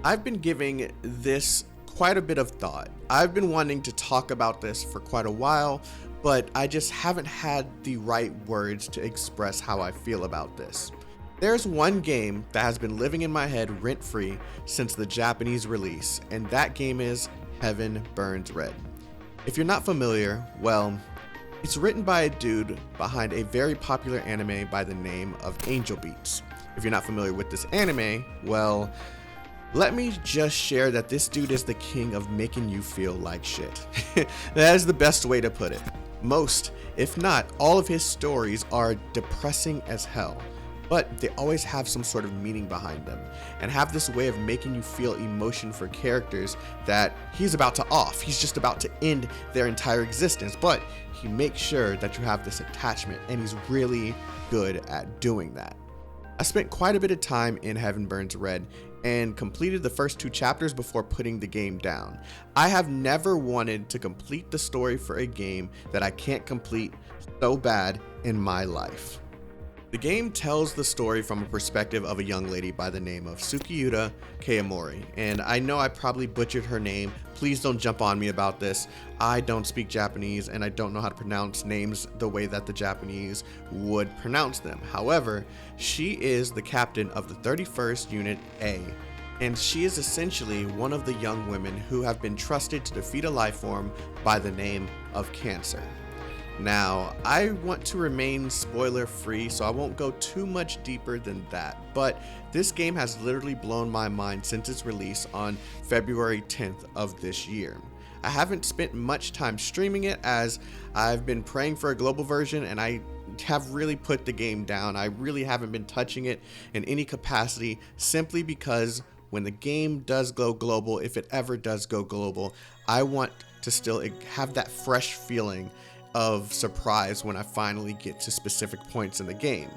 I've been giving this quite a bit of thought. I've been wanting to talk about this for quite a while, but I just haven't had the right words to express how I feel about this. There's one game that has been living in my head rent-free since the Japanese release, and that game is Heaven Burns Red. If you're not familiar, well, it's written by a dude behind a very popular anime by the name of Angel Beats. If you're not familiar with this anime, well, let me just share that this dude is the king of making you feel like shit. That is the best way to put it. Most, if not all of his stories are depressing as hell, but they always have some sort of meaning behind them and have this way of making you feel emotion for characters that he's about to off. He's just about to end their entire existence, but he makes sure that you have this attachment, and he's really good at doing that. I spent quite a bit of time in Heaven Burns Red and completed the first 2 chapters before putting the game down. I have never wanted to complete the story for a game that I can't complete so bad in my life. The game tells the story from a perspective of a young lady by the name of Tsukiuta Kayamori, and I know I probably butchered her name. Please don't jump on me about this. I don't speak Japanese and I don't know how to pronounce names the way that the Japanese would pronounce them. However, she is the captain of the 31st Unit A, and she is essentially one of the young women who have been trusted to defeat a life form by the name of Cancer. Now, I want to remain spoiler free, so I won't go too much deeper than that, but this game has literally blown my mind since its release on February 10th of this year. I haven't spent much time streaming it as I've been praying for a global version, and I have really put the game down. I really haven't been touching it in any capacity simply because when the game does go global, if it ever does go global, I want to still have that fresh feeling of surprise when I finally get to specific points in the game.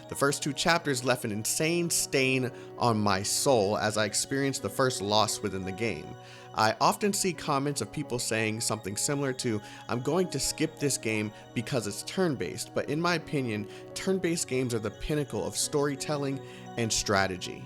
The first 2 chapters left an insane stain on my soul as I experienced the first loss within the game. I often see comments of people saying something similar to, "I'm going to skip this game because it's turn-based," but in my opinion, turn-based games are the pinnacle of storytelling and strategy.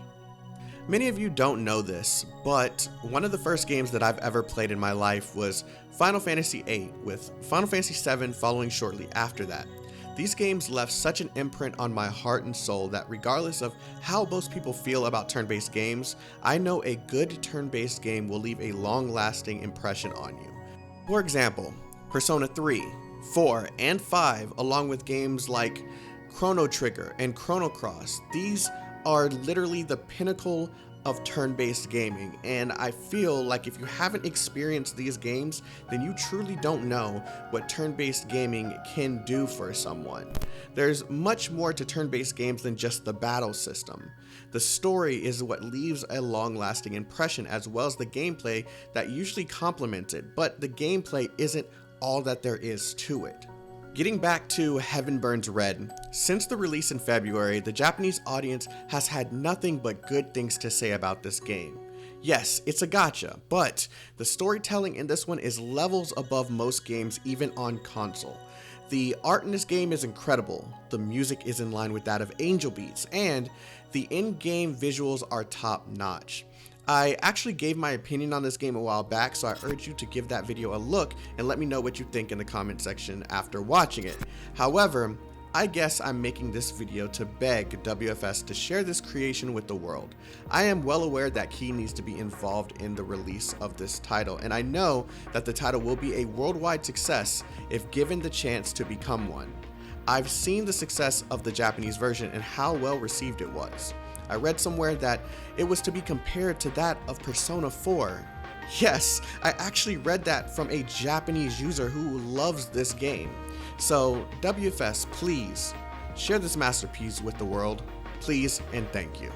Many of you don't know this, but one of the first games that I've ever played in my life was Final Fantasy VIII, with Final Fantasy VII following shortly after that. These games left such an imprint on my heart and soul that regardless of how most people feel about turn-based games, I know a good turn-based game will leave a long-lasting impression on you. For example, Persona 3, 4, and 5, along with games like Chrono Trigger and Chrono Cross, these are literally the pinnacle of turn-based gaming, and I feel like if you haven't experienced these games, then you truly don't know what turn-based gaming can do for someone. There's much more to turn-based games than just the battle system. The story is what leaves a long-lasting impression, as well as the gameplay that usually complements it, but the gameplay isn't all that there is to it. Getting back to Heaven Burns Red, since the release in February, the Japanese audience has had nothing but good things to say about this game. Yes, it's a gacha, but the storytelling in this one is levels above most games even on console. The art in this game is incredible, the music is in line with that of Angel Beats, and the in-game visuals are top notch. I actually gave my opinion on this game a while back, so I urge you to give that video a look and let me know what you think in the comment section after watching it. However, I guess I'm making this video to beg WFS to share this creation with the world. I am well aware that he needs to be involved in the release of this title, and I know that the title will be a worldwide success if given the chance to become one. I've seen the success of the Japanese version and how well received it was. I read somewhere that it was to be compared to that of Persona 4. Yes, I actually read that from a Japanese user who loves this game. So WFS, please share this masterpiece with the world. Please and thank you.